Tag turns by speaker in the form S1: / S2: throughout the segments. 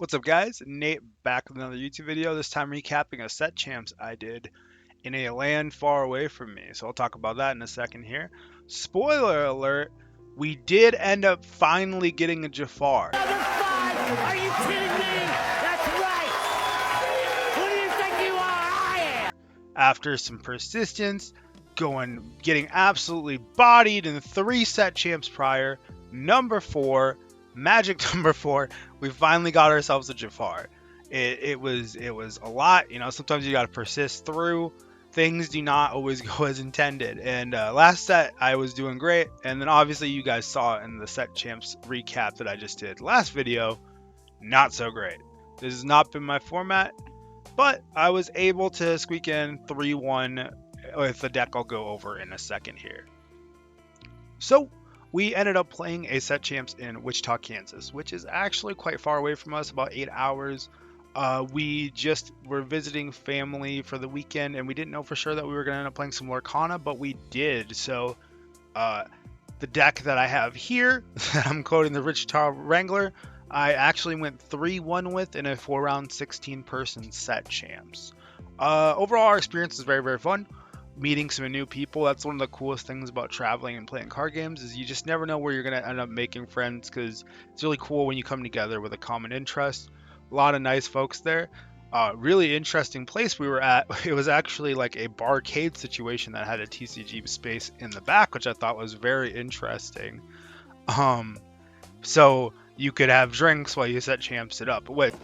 S1: What's up, guys? Nate back with another YouTube video, this time recapping a set champs I did in a land far away from me. So I'll talk about that in a second here. Spoiler alert, we did end up finally getting a Jafar.
S2: Another five? Are you kidding me? That's right. Who do you think you are? I am.
S1: After some persistence, getting absolutely bodied in 3 set champs prior, number 4, magic number 4, we finally got ourselves a Jafar. It was a lot, you know. Sometimes you got to persist through. Things do not always go as intended. And last set I was doing great, and then obviously you guys saw in the set champs recap that I just did last video, not so great. This has not been my format, but I was able to squeak in 3-1 with the deck I'll go over in a second here. So we ended up playing a set champs in Wichita, Kansas, which is actually quite far away from us, about 8 hours. We just were visiting family for the weekend, and we didn't know for sure that we were going to end up playing some Lorcana, but we did. So the deck that I have here, that I'm quoting the Wichita Wrangler, I actually went 3-1 with in a 4-round 16-person set champs. Overall, our experience is very, very fun. Meeting some new people, that's one of the coolest things about traveling and playing card games, is you just never know where you're going to end up making friends, because it's really cool when you come together with a common interest. A lot of nice folks there. Really interesting place we were at. It was actually like a barcade situation that had a TCG space in the back, which I thought was very interesting. So you could have drinks while you set champs it up. Wait,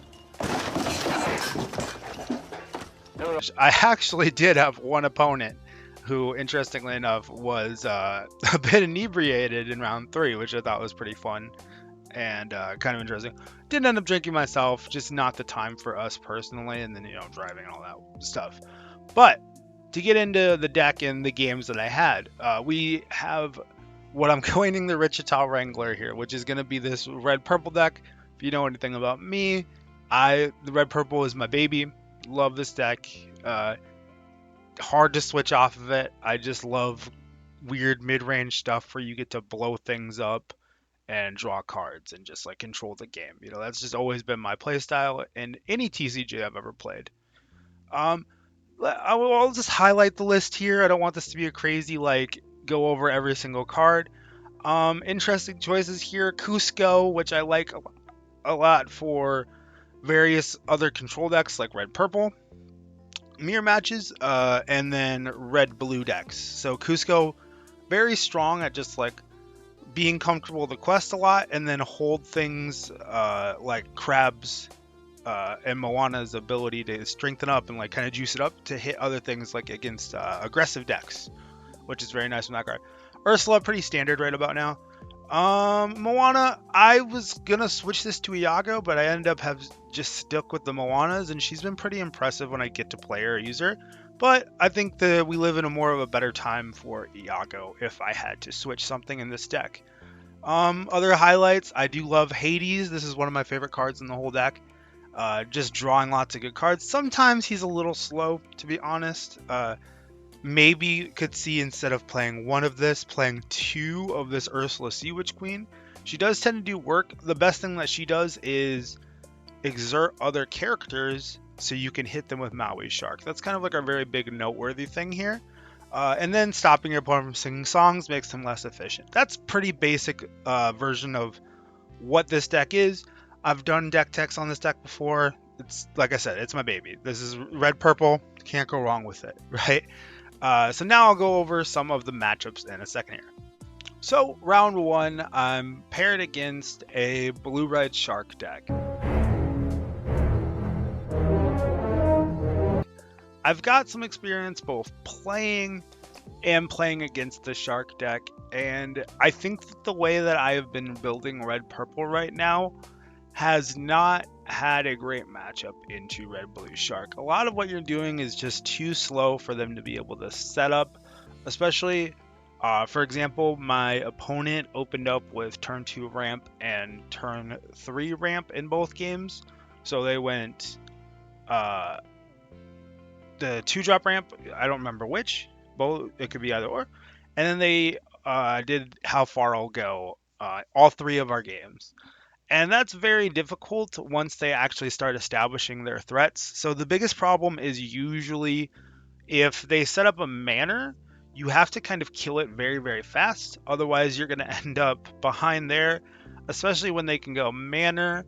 S1: I actually did have one opponent who, interestingly enough, was a bit inebriated in round 3, which I thought was pretty fun and kind of interesting. Didn't end up drinking myself, just not the time for us personally, and then, you know, driving and all that stuff. But to get into the deck and the games that I had, we have what I'm coining the Wichita Wrangler here, which is going to be this red-purple deck. If you know anything about me, the red-purple is my baby. Love this deck. Hard to switch off of it. I just love weird mid-range stuff where you get to blow things up and draw cards and just like control the game. You know, that's just always been my playstyle in any TCG I've ever played. I'll just highlight the list here. I don't want this to be a crazy like go over every single card. Interesting choices here. Cusco, which I like a lot for various other control decks like red purple mirror matches, and then red blue decks. So Cusco, very strong at just like being comfortable with the quest a lot, and then hold things like Crab's and Moana's ability to strengthen up and like kind of juice it up to hit other things like against aggressive decks, which is very nice from that card. Ursula, pretty standard right about now. Moana, I was gonna switch this to Iago, but I ended up just stuck with the Moanas, and she's been pretty impressive when I get to play her or use her. But I think that we live in a more of a better time for Iago if I had to switch something in this deck. Other highlights, I do love Hades. This is one of my favorite cards in the whole deck. Just drawing lots of good cards. Sometimes he's a little slow, to be honest. Maybe could see, instead of playing one of this, playing 2 of this Ursula Sea Witch Queen. She does tend to do work. The best thing that she does is exert other characters so you can hit them with Maui Shark. That's kind of like a very big noteworthy thing here. And then stopping your opponent from singing songs makes them less efficient. That's pretty basic version of what this deck is. I've done deck techs on this deck before. It's like I said, it's my baby. This is red purple. Can't go wrong with it, right? So now I'll go over some of the matchups in a second here. So round 1, I'm paired against a blue-red shark deck. I've got some experience both playing and playing against the shark deck, and I think that the way that I have been building red-purple right now has not had a great matchup into red blue shark. A lot of what you're doing is just too slow for them to be able to set up, especially for example, my opponent opened up with turn 2 ramp and turn 3 ramp in both games. So they went the 2-drop ramp, I don't remember which, both, it could be either or, and then they did how far I'll go all 3 of our games. And that's very difficult once they actually start establishing their threats. So the biggest problem is usually if they set up a manor, you have to kind of kill it very, very fast. Otherwise, you're going to end up behind there, especially when they can go manor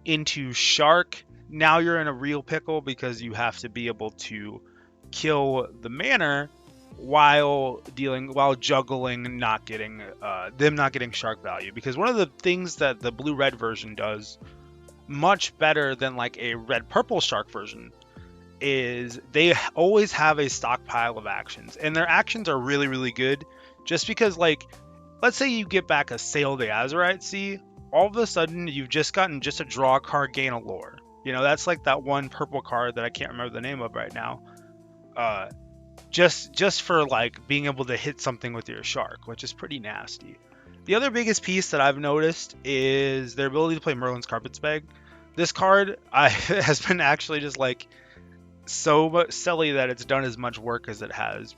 S1: into shark. Now you're in a real pickle because you have to be able to kill the manor while juggling not getting them not getting shark value, because one of the things that the blue red version does much better than like a red purple shark version is they always have a stockpile of actions, and their actions are really, really good. Just because, like, let's say you get back a Sail the Azurite Sea, all of a sudden you've just gotten just a draw card, gain a lore. That's like that one purple card that I can't remember the name of right now. Uh, just for like being able to hit something with your shark, which is pretty nasty. The other biggest piece that I've noticed is their ability to play Merlin's Carpet's Bag. This card has been actually just like so silly that it's done as much work as it has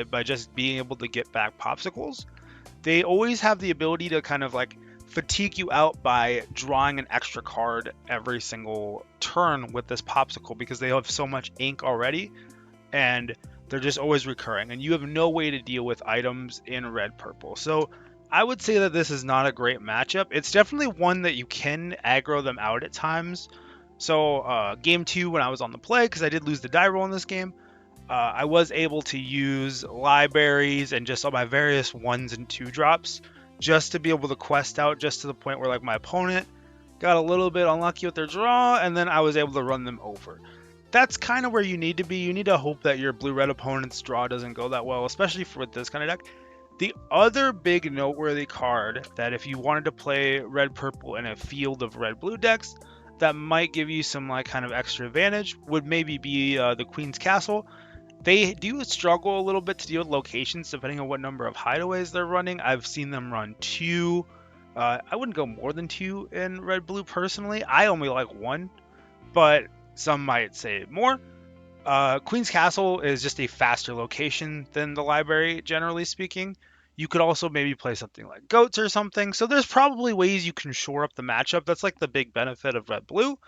S1: by just being able to get back popsicles. They always have the ability to kind of like fatigue you out by drawing an extra card every single turn with this popsicle because they have so much ink already, and they're just always recurring, and you have no way to deal with items in red purple. So I would say that this is not a great matchup. It's definitely one that you can aggro them out at times. So game two, when I was on the play, because I did lose the die roll in this game, I was able to use libraries and just all my various ones and two drops just to be able to quest out, just to the point where like my opponent got a little bit unlucky with their draw, and then I was able to run them over. That's kind of where you need to be. You need to hope that your blue-red opponent's draw doesn't go that well, especially for with this kind of deck. The other big noteworthy card that if you wanted to play red-purple in a field of red-blue decks, that might give you some like kind of extra advantage would maybe be the Queen's Castle. They do struggle a little bit to deal with locations depending on what number of hideaways they're running. I've seen them run two. I wouldn't go more than two in red-blue personally. I only like one, but some might say more. Queen's Castle is just a faster location than the library, generally speaking. You could also maybe play something like Goats or something. So there's probably ways you can shore up the matchup. That's like the big benefit of Red Blue,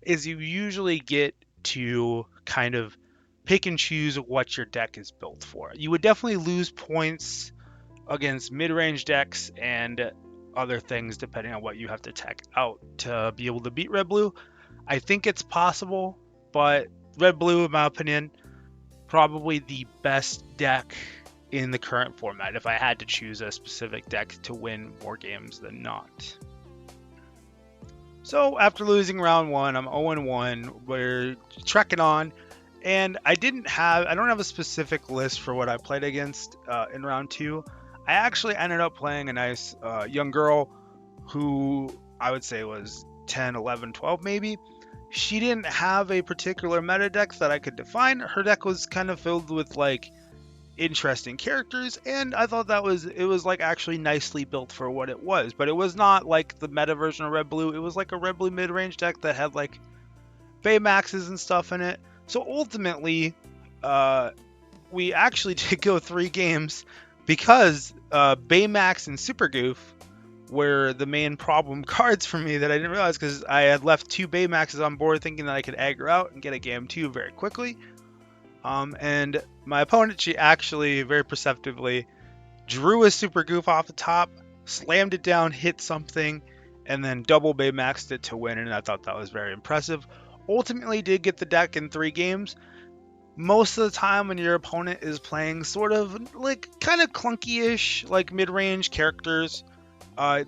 S1: is you usually get to kind of pick and choose what your deck is built for. You would definitely lose points against mid-range decks and other things depending on what you have to tech out to be able to beat Red Blue. I think it's possible, but Red Blue, in my opinion, probably the best deck in the current format if I had to choose a specific deck to win more games than not. So after losing round one, I'm 0-1. We're trekking on, and I don't have a specific list for what I played against in round two. I actually ended up playing a nice young girl who I would say was 10, 11, 12 maybe. She didn't have a particular meta deck that I could define. Her deck was kind of filled with like interesting characters, and I thought it was like actually nicely built for what it was. But it was not like the meta version of Red Blue. It was like a Red Blue mid-range deck that had like Baymaxes and stuff in it. So ultimately, we actually did go 3 games because Baymax and Super Goof were the main problem cards for me that I didn't realize, because I had left 2 Baymaxes on board thinking that I could aggro out and get a game 2 very quickly. And my opponent, she actually very perceptively drew a Super Goof off the top, slammed it down, hit something, and then double Baymaxed it to win, and I thought that was very impressive. Ultimately did get the deck in 3 games. Most of the time when your opponent is playing sort of like kind of clunky-ish, like mid-range characters,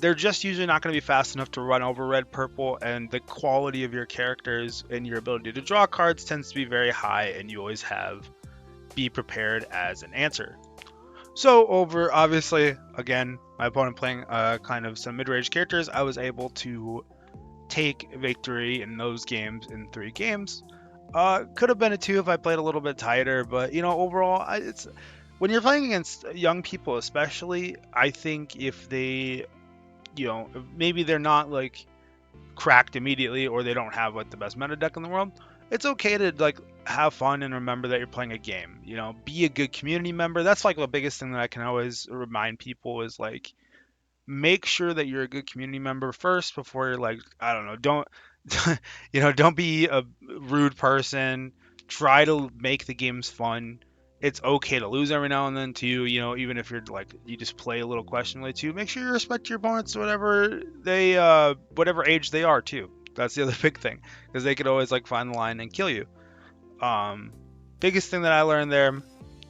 S1: they're just usually not going to be fast enough to run over red purple, and the quality of your characters and your ability to draw cards tends to be very high, and you always have be prepared as an answer. So over, obviously, again, my opponent playing kind of some mid-range characters, I was able to take victory in those games in 3 games. Could have been a 2 if I played a little bit tighter, but overall, it's when you're playing against young people, especially, I think if they, maybe they're not like cracked immediately, or they don't have like the best meta deck in the world, it's okay to like have fun and remember that you're playing a game. Be a good community member. That's like the biggest thing that I can always remind people is like, make sure that you're a good community member first before you're like, I don't know, don't don't be a rude person. Try to make the games fun. It's okay to lose every now and then too, even if you're like you just play a little questionably too. Make sure you respect your opponents whatever age they are too. That's the other big thing, because they could always like find the line and kill you. Um, Biggest thing that I learned there,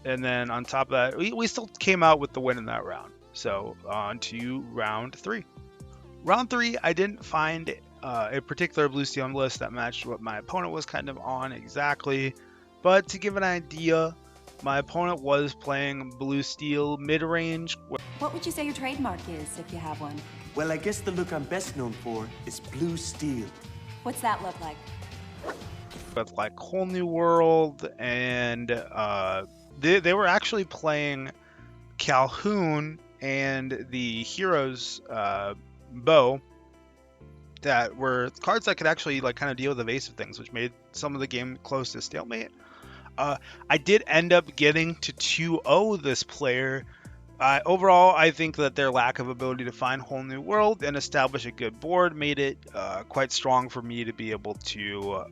S1: and then on top of that, we still came out with the win in that round. So on to round three. Round three, I didn't find a particular blue steel list that matched what my opponent was kind of on exactly. But to give an idea, my opponent was playing blue steel mid range.
S3: What would you say your trademark is, if you have one?
S4: Well, I guess the look I'm best known for is blue steel.
S3: What's that look like?
S1: With like Whole New World, and they were actually playing Calhoun and the Heroes bow, that were cards that could actually like kind of deal with evasive things, which made some of the game close to stalemate. I did end up getting to 2-0 this player. Overall, I think that their lack of ability to find Whole New World and establish a good board made it quite strong for me to be able to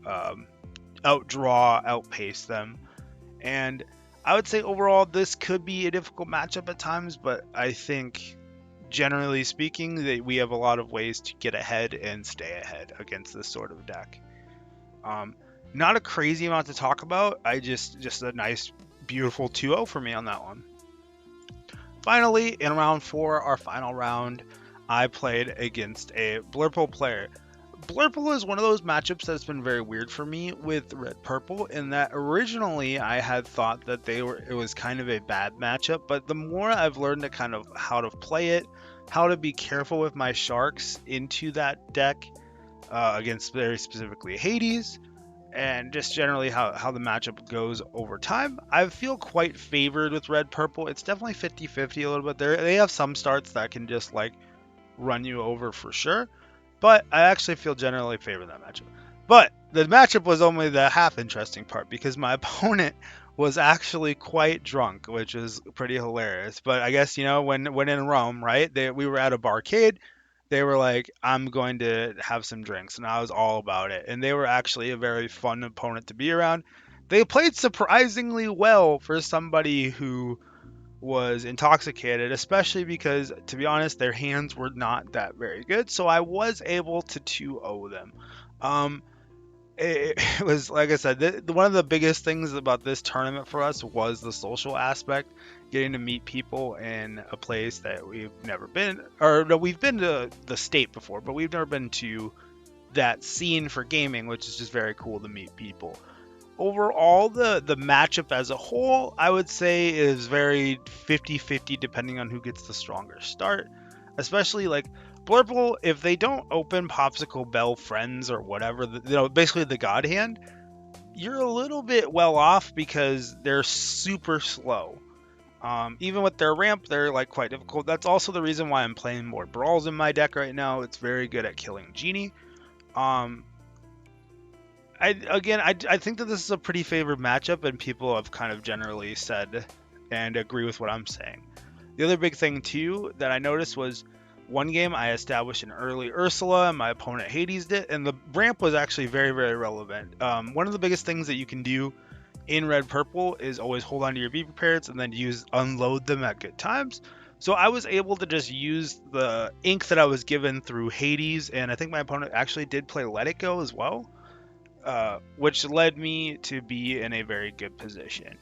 S1: outpace them. And I would say overall, this could be a difficult matchup at times, but I think generally speaking, that we have a lot of ways to get ahead and stay ahead against this sort of deck. Not a crazy amount to talk about. Just a nice, beautiful 2-0 for me on that one. Finally, in round 4, our final round, I played against a Blurple player. Blurple is one of those matchups that's been very weird for me with Red Purple, in that originally I had thought that it was kind of a bad matchup, but the more I've learned to kind of how to play it, how to be careful with my sharks into that deck against very specifically Hades, and just generally how the matchup goes over time, I feel quite favored with Red Purple. It's definitely 50-50 a little bit. They have some starts that can just like run you over for sure, but I actually feel generally favor that matchup. But the matchup was only the half interesting part, because my opponent was actually quite drunk, which is pretty hilarious. But I guess, when in Rome, right? We were at a barcade. They were like, I'm going to have some drinks, and I was all about it. And they were actually a very fun opponent to be around. They played surprisingly well for somebody who was intoxicated, especially because, to be honest, their hands were not that very good. So I was able to 2-0 them. It was, like I said, one of the biggest things about this tournament for us was the social aspect, getting to meet people in a place that we've never been, or no, we've been to the state before, but we've never been to that scene for gaming, which is just very cool to meet people. Overall, the matchup as a whole, I would say, is very 50-50 depending on who gets the stronger start. Especially like Blurple, if they don't open Popsicle Bell Friends or whatever, basically the God Hand, you're a little bit well off because they're super slow. Even with their ramp, they're like quite difficult. That's also the reason why I'm playing more Brawls in my deck right now. It's very good at killing Genie. I think that this is a pretty favored matchup, and people have kind of generally said and agree with what I'm saying. The other big thing too that I noticed was one game I established an early Ursula, and my opponent Hades did, and the ramp was actually very, very relevant. One of the biggest things that you can do in Red Purple is always hold on to your Be Prepared and then unload them at good times. So I was able to just use the ink that I was given through Hades, and I think my opponent actually did play Let It Go as well. Which led me to be in a very good position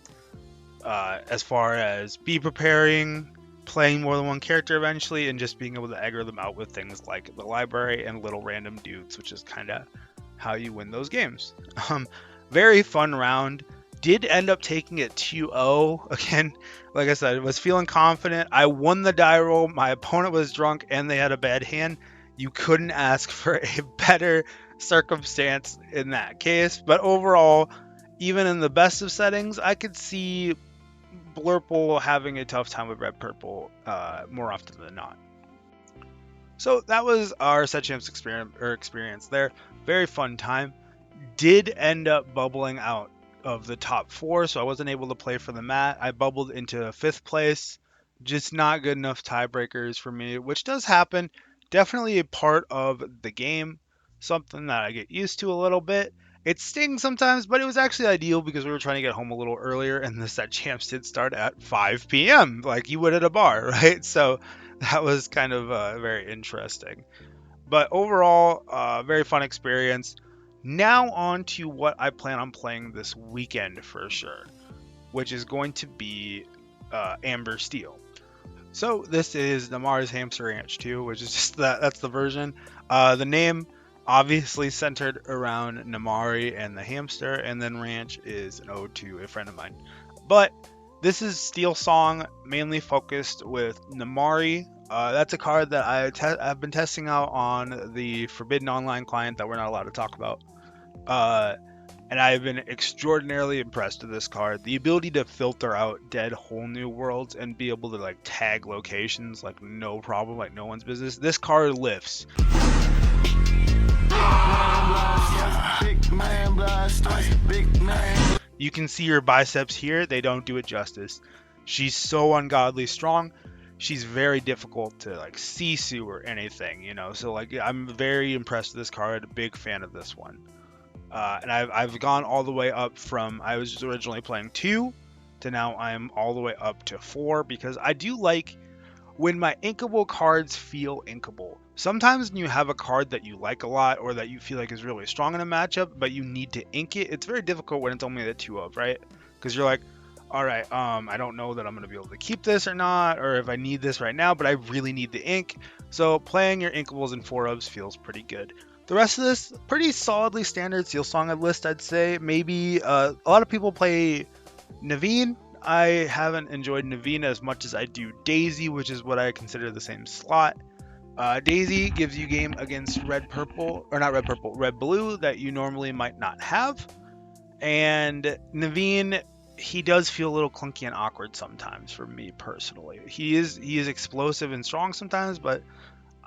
S1: as far as be preparing, playing more than one character eventually, and just being able to aggro them out with things like the library and little random dudes, which is kind of how you win those games. Very fun round. Did end up taking it 2-0. Again, like I said, was feeling confident. I won the die roll. My opponent was drunk and they had a bad hand. You couldn't ask for a better circumstance in that case. But overall, even in the best of settings, I could see Blurple having a tough time with Red Purple more often than not. So that was our Set Champs experience there. Very fun time. Did end up bubbling out of the top 4, so I wasn't able to play for the mat. I bubbled into 5th place. Just not good enough tiebreakers for me, which does happen. Definitely a part of the game, something that I get used to a little bit. It stings sometimes, but it was actually ideal because we were trying to get home a little earlier, and the set champs did start at 5 p.m., like you would at a bar, right? So that was kind of very interesting. But overall, very fun experience. Now on to what I plan on playing this weekend for sure, which is going to be Amber Steel. So this is Namar's Hamster Ranch 2, which is just that's the version. The name obviously centered around Namari and the hamster, and then Ranch is an ode to a friend of mine. But this is Steel Song, mainly focused with Namari. That's a card that I've been testing out on the Forbidden Online client that we're not allowed to talk about. Uh, and I've been extraordinarily impressed with this card. The ability to filter out dead whole new worlds and be able to like tag locations like no problem, like no one's business. This card lifts. You can see her biceps here. They don't do it justice. She's so ungodly strong. She's very difficult to like sisu or anything, you know. So like I'm very impressed with this card. A big fan of this one. And I've gone all the way up from I was originally playing 2 to now I'm all the way up to 4 because I do like when my inkable cards feel inkable. Sometimes when you have a card that you like a lot or that you feel like is really strong in a matchup, but you need to ink it, it's very difficult when it's only the 2 of, right? Because you're like, all right, I don't know that I'm going to be able to keep this or not, or if I need this right now, but I really need the ink. So playing your inkables and 4 ofs feels pretty good. The rest of this, pretty solidly standard Steel Song list, I'd say. Maybe a lot of people play Naveen. I haven't enjoyed Naveen as much as I do Daisy, which is what I consider the same slot. Daisy gives you game against red purple, or not red purple, red blue that you normally might not have. And Naveen, he does feel a little clunky and awkward sometimes for me personally. He is explosive and strong sometimes, but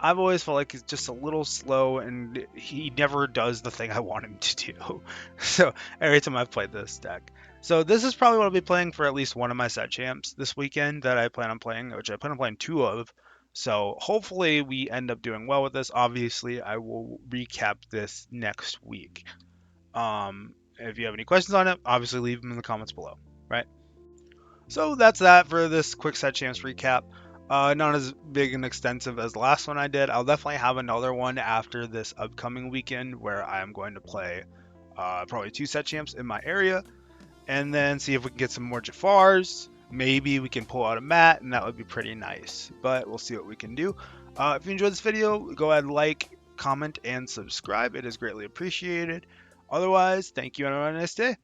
S1: I've always felt like he's just a little slow and he never does the thing I want him to do. So every time I've played this deck. So this is probably what I'll be playing for at least one of my set champs this weekend that I plan on playing, which I plan on playing 2 of. So hopefully we end up doing well with this. Obviously, I will recap this next week. If you have any questions on it, obviously leave them in the comments below, right? So that's that for this quick set champs recap. Not as big and extensive as the last one I did. I'll definitely have another one after this upcoming weekend where I am going to play probably 2 set champs in my area and then see if we can get some more Jafars. Maybe we can pull out a mat and that would be pretty nice, but we'll see what we can do. If you enjoyed this video, go ahead and like, comment, and subscribe. It is greatly appreciated. Otherwise, thank you and have a nice day.